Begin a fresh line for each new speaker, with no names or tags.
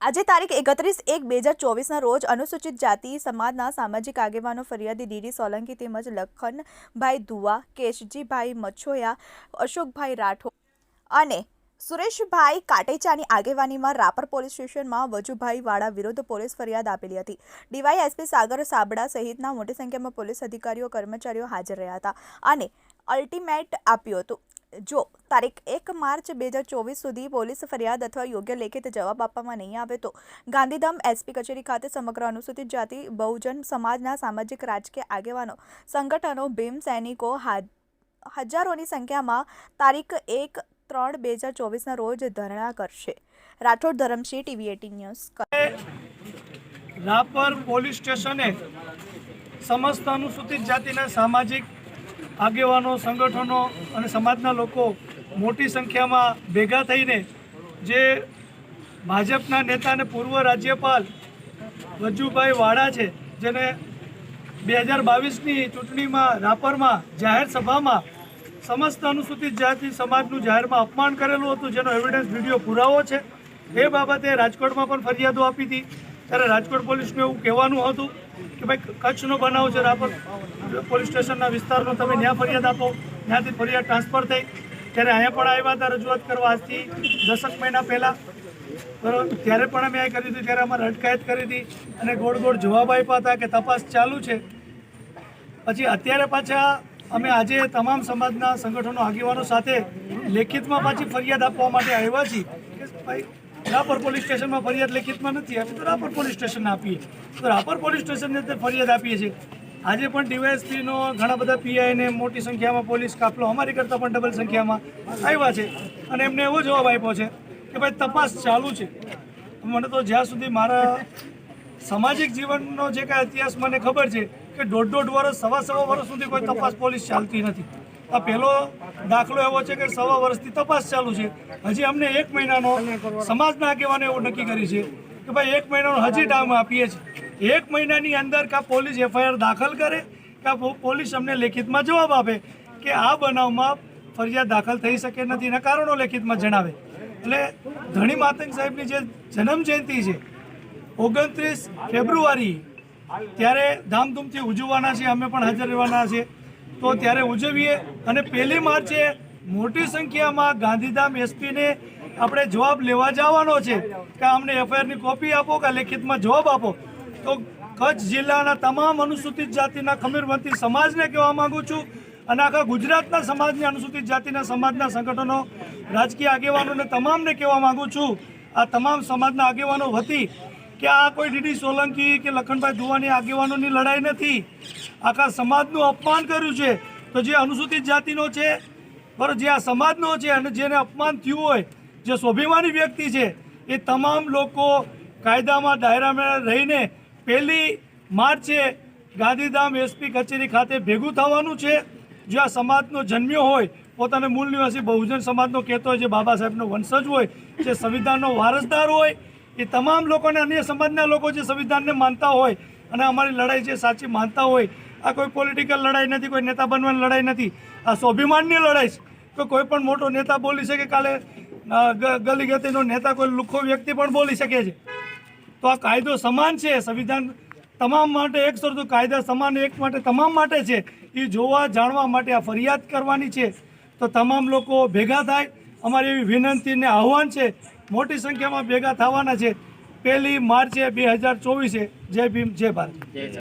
આજે તારીખ 31/1/2024ના રોજ અનુસૂચિત જાતિ સમાજના સામાજિક આગેવાનો ફરિયાદી ડીડી સોલંકી તેમજ લખનભાઈ ધુવા, કેશજીભાઈ મછોયા, અશોકભાઈ રાઠોડ અને સુરેશભાઈ કાટેચાની આગેવાનીમાં રાપર પોલીસ સ્ટેશનમાં વજુભાઈ વાળા વિરુદ્ધ પોલીસ ફરિયાદ આપેલી હતી। ડીવાયએસપી સાગર સાબડા સહિતના મોટી સંખ્યામાં પોલીસ અધિકારીઓ કર્મચારીઓ હાજર રહ્યા હતા અને અલ્ટિમેટ આપ્યું હતું। જો તારીખ 1 માર્ચ 2024 સુધી પોલીસ ફરિયાદ અથવા યોગ્ય લેખિત જવાબ આપવામાં નહીં આવે તો ગાંધીધામ એસપી કચેરી ખાતે સમગ્ર અનુસૂચિત જાતિ બહુજન સમાજના સામાજિક રાજકીય આગેવાનો સંગઠનો ભીમ સૈનિકો હજારોની સંખ્યામાં તારીખ 1/3/2024ના રોજ ધરણા કરશે। Rathod Dharamsinh, TV18 news.
Rapar police સ્ટેશને સમસ્ત અનુસૂચિત જાતિના સામાજિક આગેવાનો સંગઠનો અને સમાજના લોકો મોટી સંખ્યામાં ભેગા થઈને જે ભાજપના નેતા અને પૂર્વ રાજ્યપાલ વજુભાઈ વાળા છે, જેને 2022ની ચૂંટણીમાં રાપરમાં જાહેર સભામાં સમસ્ત અનુસૂચિત જાતિ સમાજનું જાહેરમાં અપમાન કરેલું હતું, જેનો એવિડન્સ વિડીયો પુરાવો છે। એ બાબતે રાજકોટમાં પણ ફરિયાદો આપી હતી। ત્યારે રાજકોટ પોલીસનું એવું કહેવાનું હતું કે ભાઈ કચ્છનો બનાવ છે, રાપર પોલીસ સ્ટેશનના વિસ્તારનો, તમે ત્યાં ફરિયાદ આપો। ત્યાંથી ફરિયાદ ટ્રાન્સફર થઈ। ત્યારે અહીંયા પણ આવ્યા હતા રજૂઆત કરવા આજથી 10 મહિના પહેલાં, બરાબર। ત્યારે પણ અમે અહીં કરી હતી, ત્યારે અમારે અટકાયત કરી હતી અને ગોળ ગોળ જવાબ આપ્યા હતા કે તપાસ ચાલુ છે। પછી અત્યારે પાછા અમે આજે તમામ સમાજના સંગઠનો આગેવાનો સાથે લેખિતમાં પાછી ફરિયાદ આપવા માટે આવ્યા છીએ કે ભાઈ રાપર પોલીસ સ્ટેશનમાં ફરિયાદ લેખિતમાં નથી આપી તો રાપર પોલીસ સ્ટેશન આપીએ, તો રાપર પોલીસ સ્ટેશનને ફરિયાદ આપીએ છીએ। આજે પણ ડીવાયએસપીનો ઘણા બધા પીઆઈને મોટી સંખ્યામાં પોલીસ કાફલો અમારી કરતાં પણ ડબલ સંખ્યામાં આવ્યા છે અને એમને એવો જવાબ આપ્યો છે કે ભાઈ તપાસ ચાલુ છે। મને તો જ્યાં સુધી મારા સામાજિક જીવનનો જે કાંઈ ઇતિહાસ મને ખબર છે કે 1.5 વર્ષ, સવા વર્ષ સુધી કોઈ તપાસ પોલીસ ચાલતી નથી। આ પહેલો દાખલો એવો છે કે 1.5 વર્ષથી તપાસ ચાલુ છે। હજી અમને 1 મહિનાનો સમાજના આગેવાને એવું નક્કી કરી છે કે ભાઈ 1 મહિનાનો હજી ટાઈમ આપીએ છીએ। 1 મહિનાની અંદર કાં પોલીસ FIR દાખલ કરે કાં પોલીસ અમને લેખિતમાં જવાબ આપે કે આ બનાવમાં ફરિયાદ દાખલ થઈ શકે નથી, એના કારણો લેખિતમાં જણાવે। એટલે ધણી માતંગ સાહેબની જે જન્મ જયંતિ છે 29 ફેબ્રુઆરી, ત્યારે ધામધૂમથી ઉજવવાના છે, અમે પણ હાજર રહેવાના છે, તો ત્યારે ઉજવીએ। અને 1 માર્ચે મોટી સંખ્યામાં ગાંધીધામ એસપીને આપણે જવાબ લેવા જવાનો છે કે અમને FIRની કોપી આપો કે લેખિતમાં જવાબ આપો। તો કચ્છ જિલ્લાના તમામ અનુસૂચિત જાતિના ખમીરવંતી સમાજને કહેવા માગું છું અને આખા ગુજરાતના સમાજની અનુસૂચિત જાતિના સમાજના સંગઠનો, રાજકીય આગેવાનોને તમામને કહેવા માગું છું, આ તમામ સમાજના આગેવાનો વતી, કે આ કોઈ ડીડી સોલંકી કે લખનભાઈ ધુવાની આગેવાનોની લડાઈ નથી। આખા સમાજનું અપમાન કર્યું છે, તો જે અનુસૂચિત જાતિનો છે, બરાબર, જે આ સમાજનો છે અને જેને અપમાન થયું હોય, જે સ્વાભિમાની વ્યક્તિ છે, એ તમામ લોકો કાયદામાં દાયરામાં રહીને 1 માર્ચે ગાંધીધામ એસપી કચેરી ખાતે ભેગું થવાનું છે। જે આ સમાજનો જન્મ્યો હોય, પોતાને મૂળ નિવાસી બહુજન સમાજનો કહેતો હોય, જે બાબા સાહેબનો વંશજ હોય, જે સંવિધાનનો વારસદાર હોય, એ તમામ લોકોને, અન્ય સમાજના લોકો જે સંવિધાનને માનતા હોય અને અમારી લડાઈ જે સાચી માનતા હોય, આ કોઈ પોલિટિકલ લડાઈ નથી, કોઈ નેતા બનવાની લડાઈ નથી, આ સ્વાભિમાનની લડાઈ છે। તો કોઈ પણ મોટો નેતા બોલી શકે, કાલે ગલી ગતીનો નેતા કોઈ લુખ્ખો વ્યક્તિ પણ બોલી શકે છે। તો આ કાયદો સમાન છે, સંવિધાન તમામ માટે એક સરખું, કાયદા સમાન એક માટે તમામ માટે છે। એ જોવા જાણવા માટે આ ફરિયાદ કરવાની છે। તો તમામ લોકો ભેગા થાય, અમારી એવી વિનંતી ને આહ્વાન છે, મોટી સંખ્યામાં ભેગા થવાના છે 1 માર્ચે 2024। જય ભીમ, જય ભારત।